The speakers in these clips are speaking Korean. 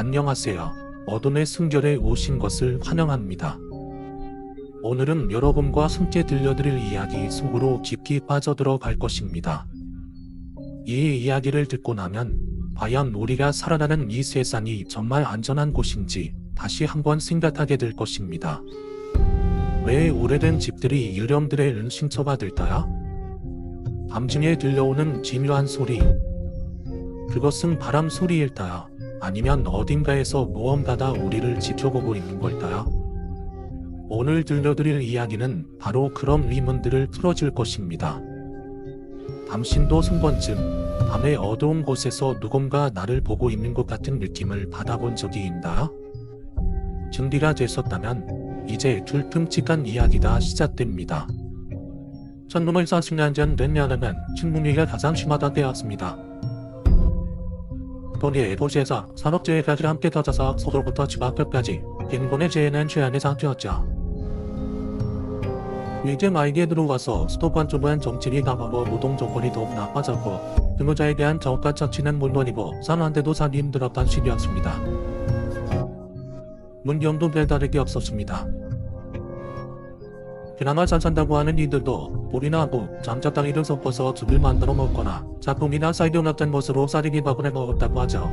안녕하세요. 어둠의 숨결에 오신 것을 환영합니다. 오늘은 여러분과 함께 들려드릴 이야기 속으로 깊이 빠져들어갈 것입니다. 이 이야기를 듣고 나면 과연 우리가 살아가는 이 세상이 정말 안전한 곳인지 다시 한번 생각하게 될 것입니다. 왜 오래된 집들이 유령들의 은신처가 될까요? 밤중에 들려오는 기묘한 소리, 그것은 바람 소리일까요? 아니면 어딘가에서 무언가가 우리를 지켜보고 있는 걸까요? 오늘 들려드릴 이야기는 바로 그런 의문들을 풀어줄 것입니다. 당신도 순번쯤 밤의 어두운 곳에서 누군가 나를 보고 있는 것 같은 느낌을 받아본 적이 있나요? 준비가 되셨다면 이제 툴끔찍한 이야기가 시작됩니다. 1940년 전 몇 년에는 춘무미가 가장 심하다 때였습니다. 도리의 도시에서 산업재해까지 함께 터져서 서울부터 집 앞까지 빈곤의 재해는 최악의 상태였죠. 이제 말기에 들어와서 수도권 쪽은 정치리 강하고 노동 조건이 더욱 나빠졌고 근로자에 대한 저가 처치는 물론이고 사는데도 살기 힘들었던 시기였습니다. 문경도 별다르게 없었습니다. 그나마 잘 산다고 하는 이들도 볼이나 하고 장작다리를 섞어서 죽을 만들어 먹거나 작품이나 사이드 같은 것으로 쌀이기 밥을 먹었다고 하죠.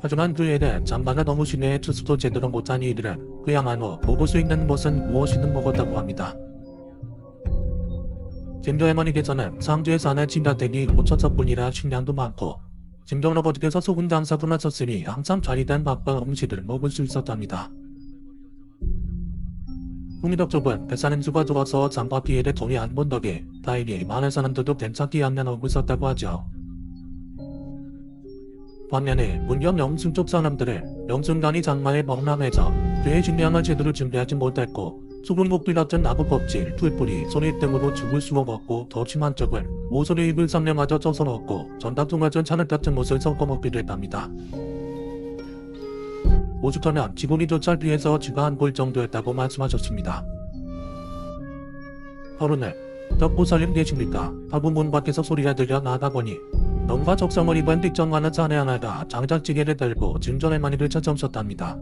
하지만 그에 대해 잠바가 너무 심해 투수도 제대로 못한 이들은 그야말로 먹을 수 있는 것은 무엇이든 먹었다고 합니다. 짐도 할머니께서는 상주에 사는 진가댁이 5천석뿐이라 식량도 많고 짐정 아버지께서 소금 장사도 하셨으니 항상 잘 된 밥과 음식을 먹을 수 있었답니다. 국민덕 쪽은 배사는 수가 좋아서 잠바 피해를 돈이 안 본 덕에 다행히 마을 사람들도 괜찮게 안면하고 있었다고 하죠. 반면에 문경 영순 쪽 사람들은 영순간이 장마에 멍랑해져 그의 식량을 제대로 준비하지 못했고 수분복비 같은 나무 껍질, 풀뿌리, 소리 등으로 죽을 수 없고 더 심한 쪽은 모서리 입을 삼려마저 쪄서 먹고 전다통화전 차늘 같은 것을 섞어 먹기도 했답니다. 오죽하면 지구니 조차 피해서 쥐가 안 보일 정도였다고 말씀하셨습니다. 하루는 덕보살님 계십니까? 하고 문 밖에서 소리가 들려 나가보니 농가 적성을 입은 뒷정하는 자네 하나가 장작찌개를 들고 증전의 마니를 찾아오셨답니다.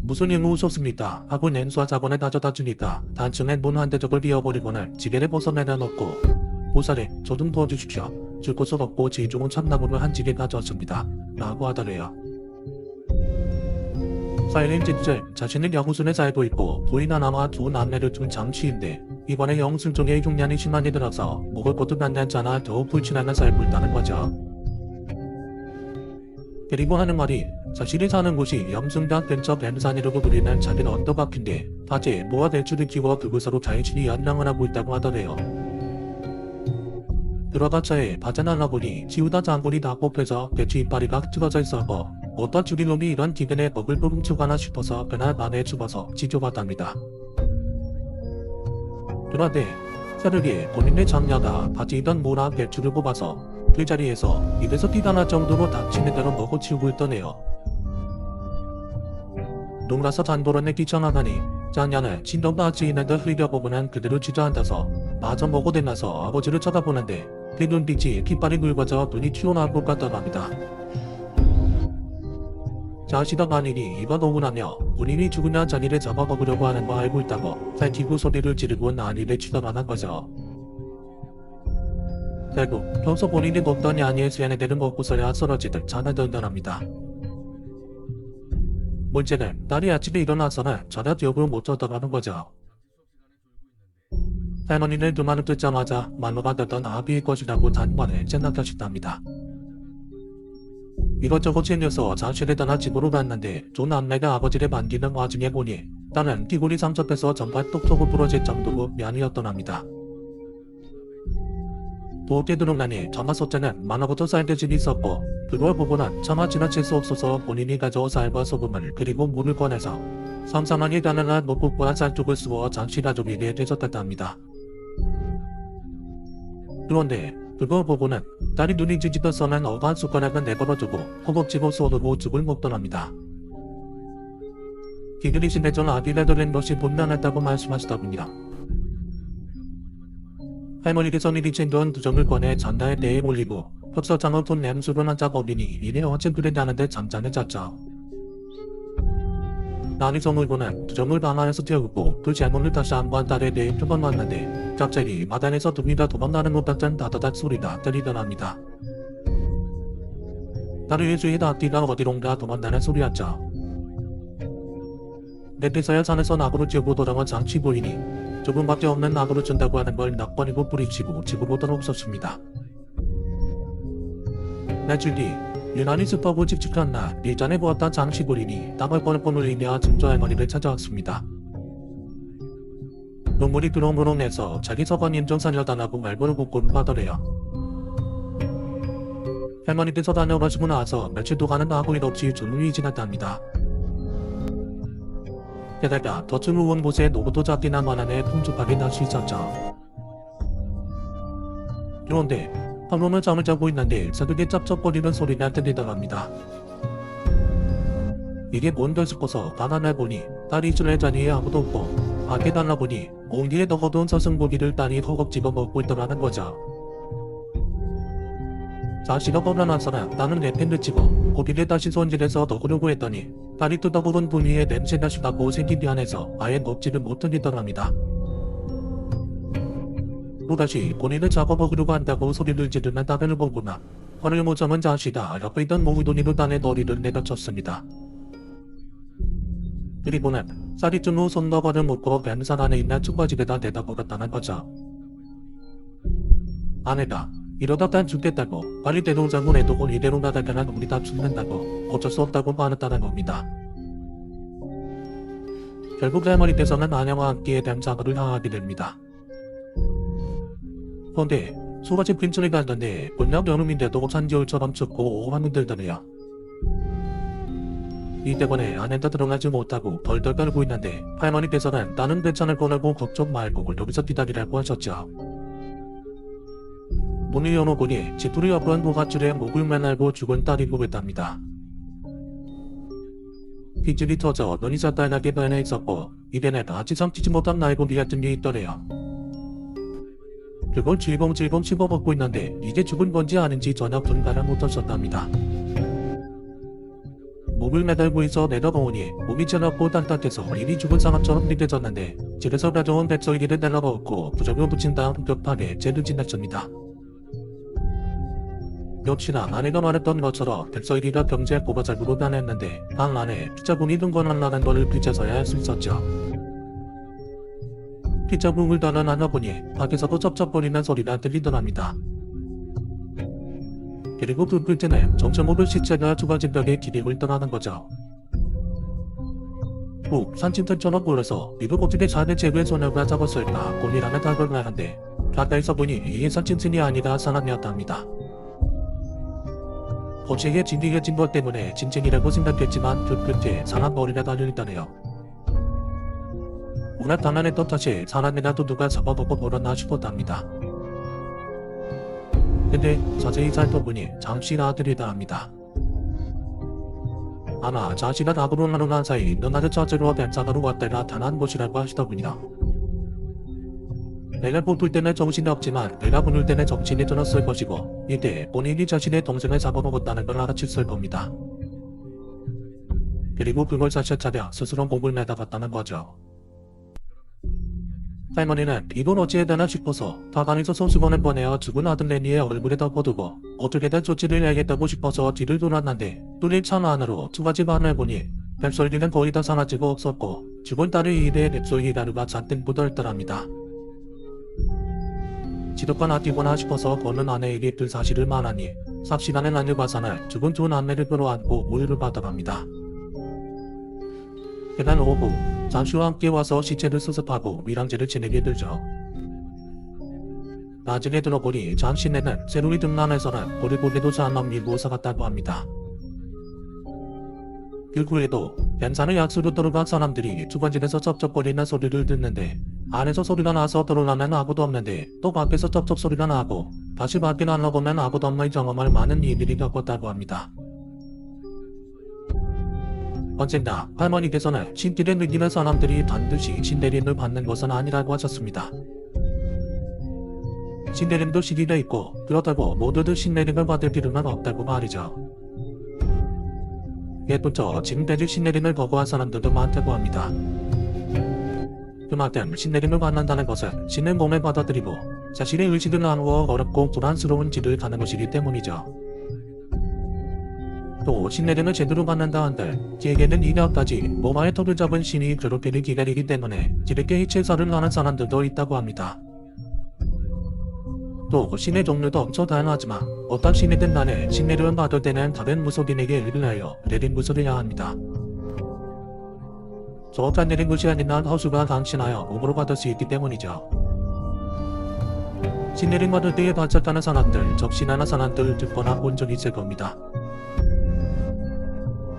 무슨 일로 오셨습니까? 하고 냉수와 자본에 가져다 주니까 단층에 문 한 대적을 비워버리고는 지게를 벗어내려놓고 보살에 저 좀 도와주십시오. 줄 곳을 없고 지중은 참나무를 한 지게 가져왔습니다. 라고 하더래요. 사일린 직접 자신은 영순에 살고 있고 부인 하나와 두 남매를 둔 장치인데 이번에 영순 쪽에 흉년이 심하게 들어서 먹을 것도 간단찮아 더욱 불친하게 살고 있다는 거죠. 그리고 하는 말이 자신이 사는 곳이 영순당 근처 뱀산이라고 불리는 작은 언덕앞인데 다제 모아 대추를 키워 그곳으로 자신이 연락을 하고 있다고 하더래요. 들어가 차에 바자나나 보니 지우다 장군이 다 뽑혀서 배추 이파리가 틀어져 있었고 어떤 주리놈이 이런 기근에 먹을 거 훔쳐가나 싶어서 그날 밤에 죽어서 지켜봤답니다. 그런데 새벽에 본인의 장녀가 바지이던 모나 배추를 뽑아서 그 자리에서 입에서 피가 날 정도로 닥치는 대로 먹어 치우고 있더네요. 농가서 잔도런에 귀찮아하니 장녀는 진동도 하지 있는데 흘려보고는 그대로 주저앉아서 마저 먹어대 나서 아버지를 쳐다보는데 그 눈빛이 깃발이 굵어져 눈이 튀어나올 것 같다고 합니다. 자시던 아니니 이번 오문하며 본인이 죽으면 자리를 잡아먹으려고 하는 거 알고 있다고 살키고 소리를 지르고 난리를 치더만 한 거죠. 결국 평소 본인이 먹던 야니의 수연에 대는 먹고서야 쓰러지듯 자나들더랍니다. 문제는 딸이 아침에 일어나서는 전혀 기억을 못 줬다는 거죠. 할머니는 그 말을 듣자마자 말로가 듣던 아비의 것이라고 단번에 생각하셨답니다. 이것저것 챙겨서 자신을 떠나 집으로 갔는데 두 남매가 아버지를 반기는 와중에 보니 딸은 기골이 상접해서 전발 똑똑을 부러질 정도로 면이었더랍니다. 부엌에 들어가니 전화 소째는 만화부터 쌀대집이 있었고 그걸 보고는 차마 지나칠 수 없어서 본인이 가져온 쌀과 소금을 그리고 물을 꺼내서 삼삼하게 가난한 목국과 쌀쪽을 쑤어 장씨 가족에게 되졌다답니다. 그런데 그걸 보고는 딸이 눈이 찌릿해서는 어간 숟가락을 내버려두고 허벅지고 쏘르고 죽을 먹더랍니다. 기근이 심해져 아비가 들은 것이 분명했다고 말씀하시더군요. 할머니께서 미리 챙겨온 두정을 꺼내 잔다에 대에 올리고 흑서장은 돈 냄수를 한 짝 어린이 이래 어째 그랬냐는데 잠잠해졌죠. 난이성을보는 두점을 방 안에서 태우고 그 질문을 다시 한번 딸에 대해 표현했는데 갑자기 마당에서 둥이가 도망가는 것 같은 다다닥 소리가 들리더랍니다. 딸의 예수의 닭띠가 어디론가 도망가는 소리였죠. 내태서야 산에서 낙으로 지고 돌아온 장치 부인이 조금밖에 없는 낙으로 준다고 하는 걸 낙관이고 뿌리치고 집으로 돌아오셨습니다. 며칠 뒤 유난히 습하고 칙칙한 날 예전에 보았던 장치 부인이 땀을 뻔뻔 흘리며 증조 할머니를 찾아왔습니다. 눈물이 그렁그렁 내서 자기 서관 인정 살려달라고 말벌을 굽고를 하더래요. 할머니께서 다녀가시고 나서 며칠 동안은 아무 일 없이 조용히 지났답니다. 게다가 덫을 누운 곳에 노고도 잡기나 만한에 풍족하게 다시 있었죠. 그런데 한놈은 잠을 자고 있는데 새벽에 짭짭거리는 소리가 들리더랍니다. 이게 뭔가 싶어서 가난해 보니 딸이 있을 자리에 아무도 없고 밖에 달라보니 공기에 넣어둔 서승고기를 딸이 허겁지겁 먹고 있더라는 거죠. 자식아 뻔뻔한서라 나는 내 펜을 집어 고기를 다시 손질해서 넣으려고 했더니 딸이 뜯어보던 분위에 냄새가 심하고 생긴 게 안에서 아예 먹지를 못하겠더랍니다. 또다시 본인을 잡아먹으려고 한다고 소리를 지르는 딸을 보구나 화를 못 참은 자식아 옆에 있던 몽이돈이로 딸의 머리를 내려쳤습니다. 그리고는 쌀이 준 후 손너발을 묶고 뱀산 안에 있는 축바지에다 내다 버렸다는 거죠. 아내가 이러다 난 죽겠다고 빨리 데려오자고 해두고 이대로 나다가는 우리 다 죽는다고 어쩔 수 없다고 말했다는 겁니다. 결국 할머니께서는 아내와 함께 뱀사과를 향하게 됩니다. 그런데 소같이 빈천에 갔는데 문학 여름인데도 산겨울처럼 춥고 오만 흔들더래요. 이 때문에 안에다 들어가지 못하고 덜덜 떨고 있는데 할머니께서는 나는 괜찮을 거라고 걱정 말고 여기서 기다리라고 하셨죠. 문을 열어보니 지푸리 옆으로 모가줄에 목을 매달고 죽은 딸이 보였답니다. 핏줄이 터져 눈이 새빨갛게 변해 있었고 입에는 아직 삼키지 못한 날고기 같은 게 있더래요. 그걸 질겅질겅 씹어먹고 있는데 이게 죽은 건지 아닌지 전혀 분간을 못하셨답니다. 목을 매달고 있어 내려보니 몸이 차갑고 따뜻해서 이미 죽은 사람처럼 느껴졌는데 집에서 가져온 백설기를 내려먹고 부적을 붙인 다음 급하게 죄를 지냈습니다. 역시나 아내가 말했던 것처럼 백설기가 병제 고바살구로 변했는데 방 안에 피자붕이 등건한다는 것을 비춰서야 할 수 있었죠. 피자붕을 따라 나눠보니 밖에서도 쩝쩝거리는 소리가 들리더랍니다. 그리고 그 끝에는 정체 모를 시체가 주가진벽에 기립을 떠나는 거죠. 후 산짐승처럼 굴러서 미국 어떻게 자네 제구의 소녀가 잡았을까 곤이라는 답을 하는데 가까이서 보니 이게 산짐승이 아니라 사람이었답니다. 거치에 진리해진 것 때문에 짐승이라고 생각했지만 그 끝에 사람 머리가 달려있다네요. 워낙 가난했던 탓에 사람이라도 누가 잡아먹고 버렸나 싶었답니다. 근데 자세히 살펴보니 장씨 아들이다 합니다. 아마 자식아 낙으로 나눠난 사이 누나를 찾으러 뱀사가로 왔다가 단한 곳이라고 하시더군요. 내가 보풀 때는 정신이 없지만 내가 부를 때는 정신이 들었을 것이고 이때 본인이 자신의 동생을 잡아먹었다는 걸 알아챘을 겁니다. 그리고 그걸 사실 차려 스스로 목을 매다봤다는 거죠. 할머니는 이걸 어찌해야 되나 싶어서 다방에서 손수건을 꺼내어 죽은 아들 레니의 얼굴에 덮어두고 어떻게든 조치를 해야겠다고 싶어서 뒤를 돌았는데 뚫린 창 안으로 두 가지 반을 보니 뱀솔기는 거의 다 사라지고 없었고 죽은 딸의 입에 랩솔기 가루가 잔뜩 묻어있더랍니다. 지독한 아끼구나 싶어서 거는 아내에게 그 사실을 말하니 삽시간에 안을 봐서는 죽은 두 남매를 끌어안고 우유를 받아갑니다. 그날 오후 장씨와 함께 와서 시체를 수습하고 밀항제를 지내게 되죠. 나중에 들어보니 장씨네는 새로이 등란에서는 보리보리도 잔만 밀고 사갔다고 합니다. 그 후에도 뱀산을 약수로 들어간 사람들이 주변집에서 쩝쩝거리는 소리를 듣는데 안에서 소리가 나서 들어가면 아무도 없는데 또 밖에서 쩝쩝 소리가 나고 다시 밖에 나가보면 아무도 없는 경험을 많은 이들이 겪었다고 합니다. 언젠가 할머니께서는 신길에 느끼는 사람들이 반드시 신대리인을 받는 것은 아니라고 하셨습니다. 신내림도 시기가 있고 그렇다고 모두들 신내림을 받을 필요는 없다고 말이죠. 예쁘죠. 지금 대주 신내림을 거부한 사람들도 많다고 합니다. 그만큼 신내림을 받는다는 것은 신의 몸에 받아들이고 자신의 의식을 나누어 어렵고 불안스러운 길을 가는 것이기 때문이죠. 또 신내림을 제대로 받는다 한들 그에게는 이때까지 모마의 턱을 잡은 신이 그렇게를 기다리기 때문에 지르게 희체사를 하는 사람들도 있다고 합니다. 또 신의 종류도 엄청 다양하지만 어떤 신이든 간에 신내림을 받을 때는 다른 무속인에게 의를 하여 내린 무술을 해야 합니다. 정확한 내린 것이 아니라 허수가 강신하여 몸으로 받을 수 있기 때문이죠. 신내림 받을 때에 반짝하는 사람들, 적신하는 사람들을 듣거나 본 적이 있을 겁니다.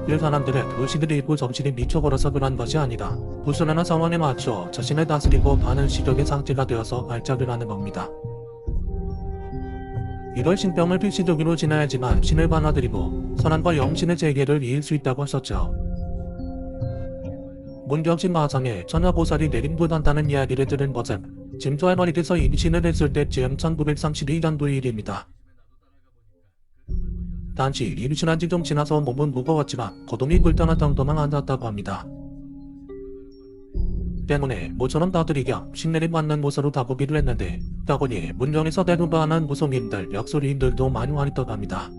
그 사람들은 의식을 잃고 정신이 미쳐버려서 그런 것이 아니라 불순한 상황에 맞춰 자신을 다스리고 반응 시력의 상태가 되어서 발작을 하는 겁니다. 이런 신병을 필시적으로 지나야지만 신을 받아들이고 선한과 영신의 재계를 이을 수 있다고 하셨죠. 문경신 마상에 천하보살이 내림보단다는 이야기를 들은 것은 짐조 할머니께서 임신을 했을 때쯤 1932년도의 일입니다. 단지 임신한 지 좀 지나서 몸은 무거웠지만 거동이 불편한 정도만 앉았다고 합니다. 때문에 모처럼 다들이 겸 신내림 받는 모서로 다보기를 했는데 다보니 문경에서 대두반한 무속인들, 역술인들도 많이 와있다고 합니다.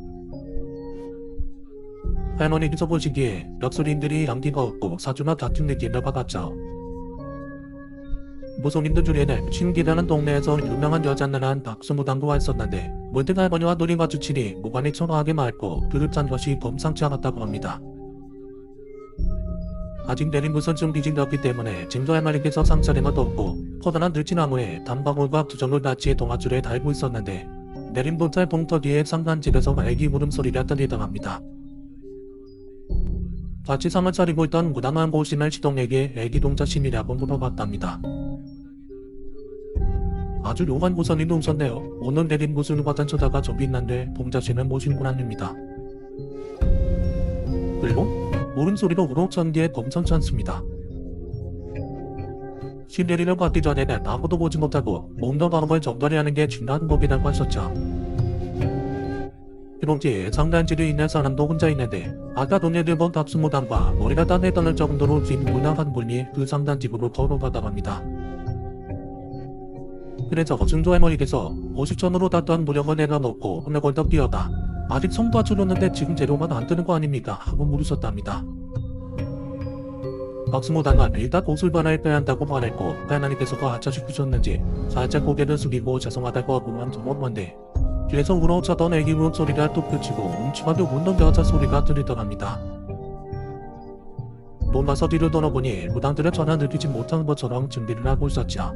할머니께서 보시기에 역술인들이 양기가 없고 사주나 같은 느낌을 받았죠. 무속인들 중에는 신기라는 동네에서 유명한 여자들한 박수무당도 왔었는데 문득 할머니와 눈이 마주치니 무관이 초라하게 맑고 그릇한 것이 범상치 않았다고 합니다. 아직 내린 무선 준비진 없기 때문에 짐조 할머니께서 상차림을 덮고 커다란 들치나무에 단방울과 두정을 같이 동아줄에 달고 있었는데 내린 보살 봉터기에 상단집에서 애기 울음소리가 들리다고 합니다. 같이 상을 차리고 있던 무당한 보시는 시동에게 애기 동자신이라고 물어봤답니다. 아주 묘한 무선이 웃었네요. 오늘 내린 무슨 과단 쳐다가 좀 빛난데 동자신은 모신 분 아닙니다. 그리고 울음소리로 우럭천기에 범상치 않습니다. 신내림을 받기 전에는 아무도 보지 못하고 몸도 마음을 정돈해하는 게 중요한 법이라고 하셨죠. 그런지 상단지에 있는 사람도 혼자 있는데 아까 눈에 들본 박수무당과 머리가 딴에 떠날 정도로 뒷문화한 분이 그 상단집으로 걸어가다고 합니다. 그래서 증조 할머니께서 50천으로 땄던 무력을 내려놓고 혼을 걸떡 뛰어다 아직 성도 갖추려는데 지금 재료만 안 뜨는 거 아닙니까? 하고 물으셨답니다. 박수무당은 일단 옷을 바라에 빼야 한다고 말했고 하나님께서가 아차시키셨는지 살짝 고개를 숙이고 죄송하다고 하고만 도망갔는데 뒤에서 울어차던 애기 울음소리가 뚝 그치고 웅충하게 웃는 여자 소리가 들리더랍니다. 놀라서 뒤를 돌아보니 무당들의 전화 느끼지 못한 것처럼 준비를 하고 있었죠.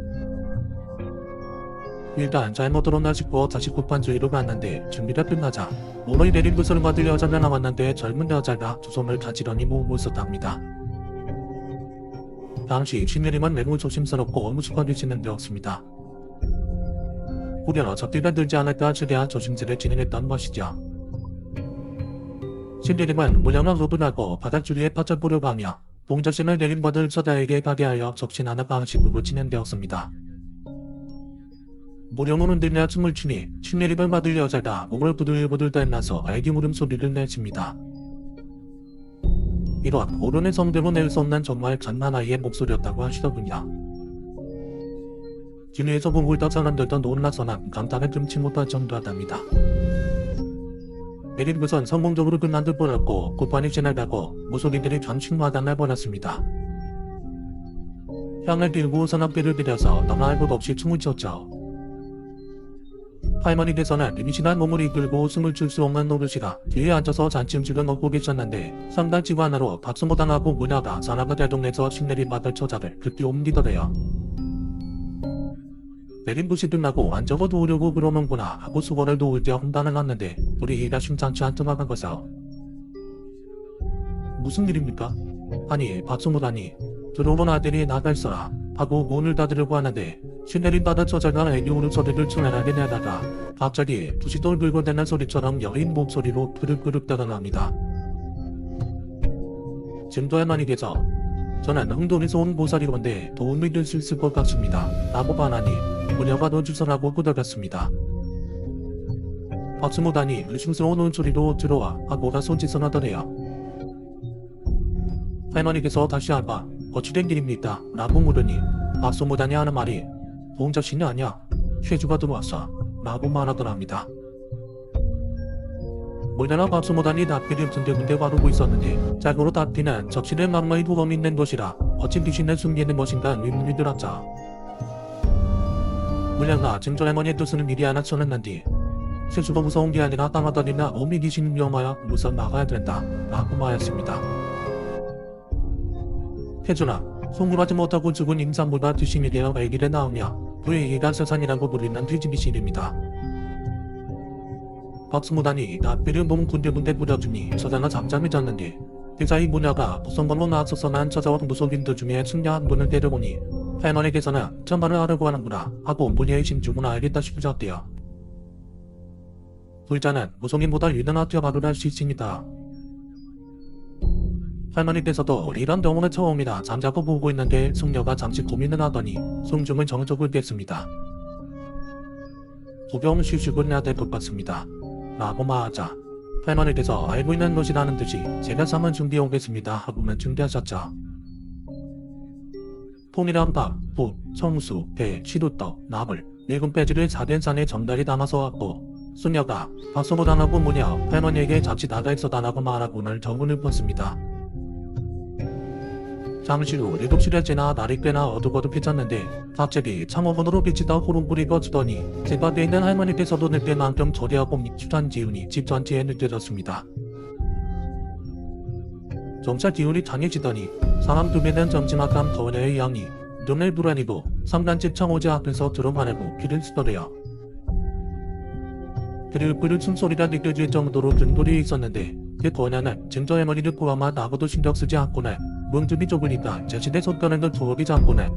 일단 잘못 들었나 싶어 다시 급한 주위로 갔는데 준비가 끝나자 몸을 내린 구슬을 받을 여자가 나왔는데 젊은 여자가 두 손을 가지런히 모으고 있었답니다. 당시 신내림은 매우 조심스럽고 어무숙하게 진행되었습니다. 무려 적기가 들지 않을까 최대한 조심스레 진행했던 것이죠. 신내림은 무량한 룹을 하고 바닥줄위에 파져보려고 하며 동자신을 내림받을 처자에게 가게 하여 적신하는 방식으로 진행되었습니다. 무령은 들려 춤을 추니 신내림을 받을 여자가 몸을 부들부들 떨면서 애기 울음소리를 내칩니다. 이런 어른의 성대로 낼 수 없는 정말 갓난아이의 목소리였다고 하시더군요. 뒤에서 보고 있던 사람들도 놀라서나 감탄을 금치 못할 정도하답니다. 내린 것은 성공적으로 끝난 듯 보였고 곧반이 지나가고 무속인들이 전신 마당을 벌였습니다. 향을 들고 선악비를 들여서 너무할 것 없이 춤을 췄죠. 할머니께서는 임신한 몸을 이끌고 숨을 줄 수 없는 노릇이라 뒤에 앉아서 잔치음식을 먹고 계셨는데 상단집 하나로 박수무당하고 문화가 사나가 대동내서 신내림 받을 처자를 급히 옮기더래요. 내림부시 끝나고 안 적어 도우려고 그러는구나 하고 수건을 도울 때 혼단을 났는데 우리 일가 심상치 않더라간 거죠. 무슨 일입니까? 아니 박수무당이 들어오는 아들이 나갈서라 하고 문을 닫으려고 하는데 신내림 받은 처자가 애기 울음소리를 충만하게 내다가 갑자기 부시돌 불고 대는 소리처럼 여인 목소리로 그륵그륵 따라납니다. 증도 할머니께서 저는 흥동에서 온 보살이건데 도움이 될 수 있을 것 같습니다. 라고 반하니 무녀가 더 주서라고 꾸덕였습니다. 박수무단이 의심스러운 온소리로 들어와 하고가 손짓선하더래요. 할머니께서 다시 아빠 거치된 길입니다. 라고 물으니 박수무단이 하는 말이 동자신이 아니야. 쇠주가 들어왔어. 라고 말하더랍니다. 물려나 박수무단이 닭비를 군데군데 바르고 있었는데 짝으로 닭비는 접시를 막마이 두어 있는 것이라 거친 귀신을 숨기는 것인가 의문이 들었죠. 물려나 증조할머니의 뜻은 미리 알아서는 뒤 쇠주가 무서운 게 아니라 땅하다리나 어미 귀신이 위험하여 무서 나가야 된다. 라고 말했습니다. 태준아, 송구하지 못하고 죽은 임산부가 뒤심이 되어 아기를 낳으냐. 그 얘기가 세상이라고 불리는 뒤집이실입니다. 박수무단이 닭비를 몸 군데군데 뿌려주니 저자가 잠잠히 잤는데 대사의 무녀가 부성걸로 나서서 난 저자와 무속인들 중에 승려 한 분을 데려오니 할머니께서는 천만을 하려고 하는구나 하고 무녀의 심중은 알겠다 싶으셨대요. 불자는 무속인보다 유난한 뛰어가를 할 수 있습니다. 할머니께서도 이런 경우는 처음이라 잠자고 보고 있는데 승려가 잠시 고민을 하더니 숨중을 정적을 뺐습니다. 고병 휴식을 해야 될 것 같습니다. 라고 말하자 할머니께서 알고 있는 것이라는 듯이 제가 잠은 준비해 오겠습니다 하고는 준비하셨죠. 폰이랑 밥, 붓, 청수, 배, 시루떡, 나물, 늙은 빼지를 4된 산에 정달이 담아서 왔고 수녀가 박수무단하고 무녀 할머니에게 잠시 나가 있어달라고 말하고는 정문을 pos습니다. 잠시 후 7시를 지나 날이 꽤나 어둑어둑해졌는데 갑자기 창호문으로 빛이 더 호롱불이 꺼지더니 집 밖에 있는 할머니께서도 늑대 만큼 조리하고 믹추한 기운이 집 전체에 느껴졌습니다. 점차 기운이 강해지더니 사람 두배는 점지막한 거울의 양이 눈을 불안이고 3단집 창호지 앞에서 들어가려고 귀를 쓰더래요. 그리고 숨소리가 느껴질 정도로 등돌이 있었는데 그 거냐는 증조할머니를 포함한 아무도 신경 쓰지 않고는 문틈이 좁으니까 자신의 손가락을 두어비 잡고는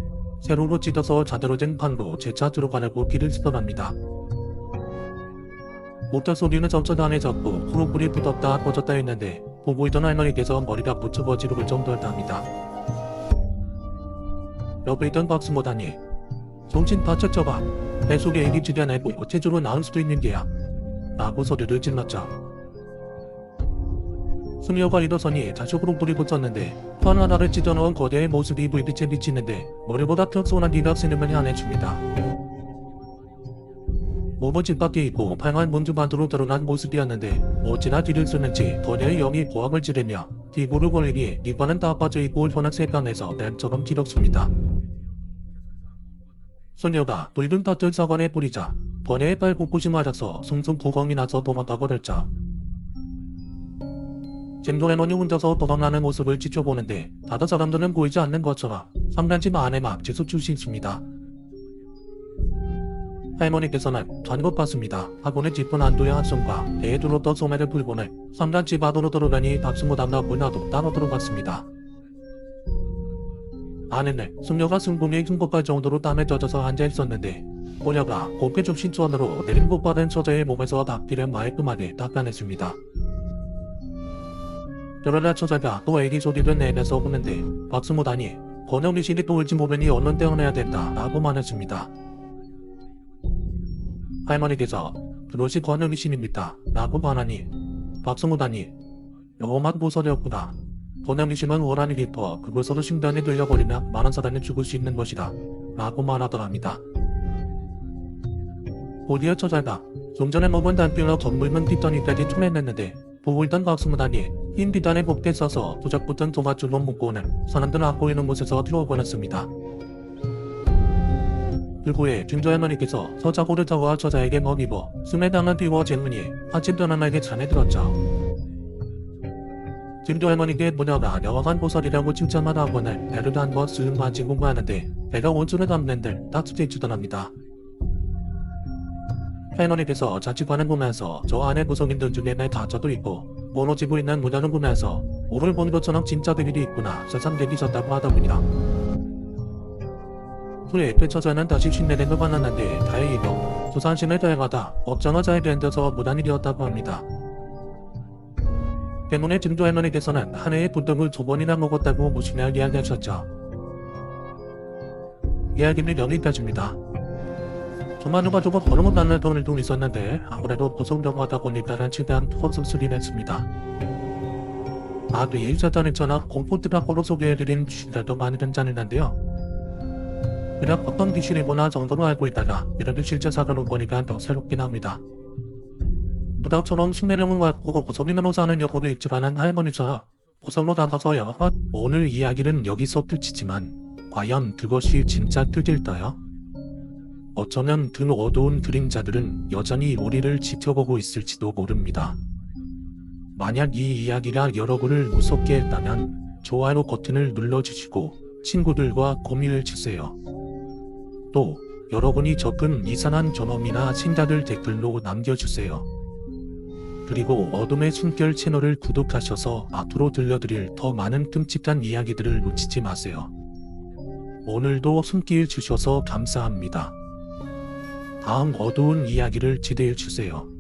세로로 찢어서 자대로 된 판으로 재차 들어가려고 길을 쓰더랍니다. 모터 소리는 점차 단해졌고 후루불이 붙었다 꺼졌다 했는데 보고 있던 할머니께서 머리가 무척 어지러울 정도였답니다. 옆에 있던 박수무단이 정신 바짝 쳐봐. 내 속에 애기 지려내고 체조로 나을 수도 있는 게야. 라고 소리를 질렀죠. 수녀가 일어서니 다시 후루불이 붙었는데 판 하나를 찢어놓은 거대의 모습이 불빛에 비치는데 머리보다 격소한 이가 스님을 향해줍니다. 몸은 집 밖에 있고 방한 문주반도로 드러난 모습이었는데 어찌나 뒤를 쓰는지 거대의 영이 고함을 지르며 뒤구를 걸리니 이과는 다 빠져있고 현악색감에서 램처럼 기럭습니다. 소녀가 붉은 탓을 사관에 뿌리자 번뇌의 빨 곳곳이 맞아서 숭숭 구멍이 나서 도망가고 들자 잼동할머니 혼자서 도망가는 모습을 지켜보는데 다른 사람들은 보이지 않는 것처럼 3단집 안에 막 지속줄이 있습니다. 할머니께서는 잘못 봤습니다 하고는 짚은 안도의 한숨과 배에 들었던 소매를 풀고는 3단집 안으로 들어가니 박수무단과 문화도 따로 들어갔습니다. 안에는 숙녀가 승분이 흉복할 정도로 땀에 젖어서 앉아있었는데 모녀가 곱게 좁신 손으로 내린 붓바른 처자의 몸에서 닭피를 말끔하게 닦아냈습니다. 그러나 처자가 또 애기 소리를 내면서 우는데 박수무단이 권영리신이 또 울지 모르니 얼른 떼어내야 된다 라고 말했습니다. 할머니께서 그것이 권영리신입니다 라고 말하니 박수무단이 영험한 보살이었구나. 권영리신은 오란이 깊어 그곳으로 신단에 들려버리면 많은 사람이 죽을 수 있는 것이다 라고 말하더랍니다. 곧이어 처자가 좀 전에 먹은 단뼈로 건물문 뒷단위까지 쳐내냈는데 보고 있던 박수무단이 흰 비단에 곱게 써서 부적붙은 도마줄로 묶고는 사람들 안 보이는 곳에서 들어버렸습니다. 그 후에 증조할머니께서 서자고를 잡아 처자에게 먹이고 숨에 담아 띄워 질문이 아침 변함에게 전해들었죠. 증조할머니께 무녀가 영악한 보살이라고 칭찬만 하고는 배를 한번 쓱 만지고 마는데 배가 온줄을 담는들 따뜻해 주더랍니다. 할머니께서 자취관을 보면서 저 안에 구성인들 중에 내 다쳐도 있고 모노지고 있는 무녀를 보면서 오늘 본 것처럼 진짜 비밀이 있구나 세상되기셨다고 하더군요. 후에 되처자는 다시 신내림을 받았는데 다행히도 조산신을 다해가다 걱정을 잘 견뎌서 무단이 되었다고 합니다. 때문에 증조 할머니께서는 한 해에 부떡을 2번이나 먹었다고 무시나 이야기하셨죠. 이야기는 여기까지입니다. 저만 누가저거 걸음을 만날 돈을 좀 있었는데 아무래도 보성병하다 보니까 최대한 토수술을 했습니다. 뇌 사단했잖아. 공포드라고로 소개해드린 귀신들도 많이 등장했는데요. 그냥 어떤 귀신이구나 정도로 알고 있다가 이렇게 실제 사건을 보니까 더 새롭긴 합니다. 부닥처럼 식내령을 갖고 보성이나로 사는 여고도 있지만은 할머니가 보성로 나가서요. 오늘 이야기는 여기서 끝이지만 과연 그것이 진짜 끝일까요? 어쩌면 그 어두운 그림자들은 여전히 우리를 지켜보고 있을지도 모릅니다. 만약 이 이야기가 여러분을 무섭게 했다면 좋아요 버튼을 눌러주시고 친구들과 공유해 주세요. 또 여러분이 접은 이상한 경험이나 생각을 댓글로 남겨주세요. 그리고 어둠의 숨결 채널을 구독하셔서 앞으로 들려드릴 더 많은 끔찍한 이야기들을 놓치지 마세요. 오늘도 손길 주셔서 감사합니다. 다음 어두운 이야기를 기대해 주세요.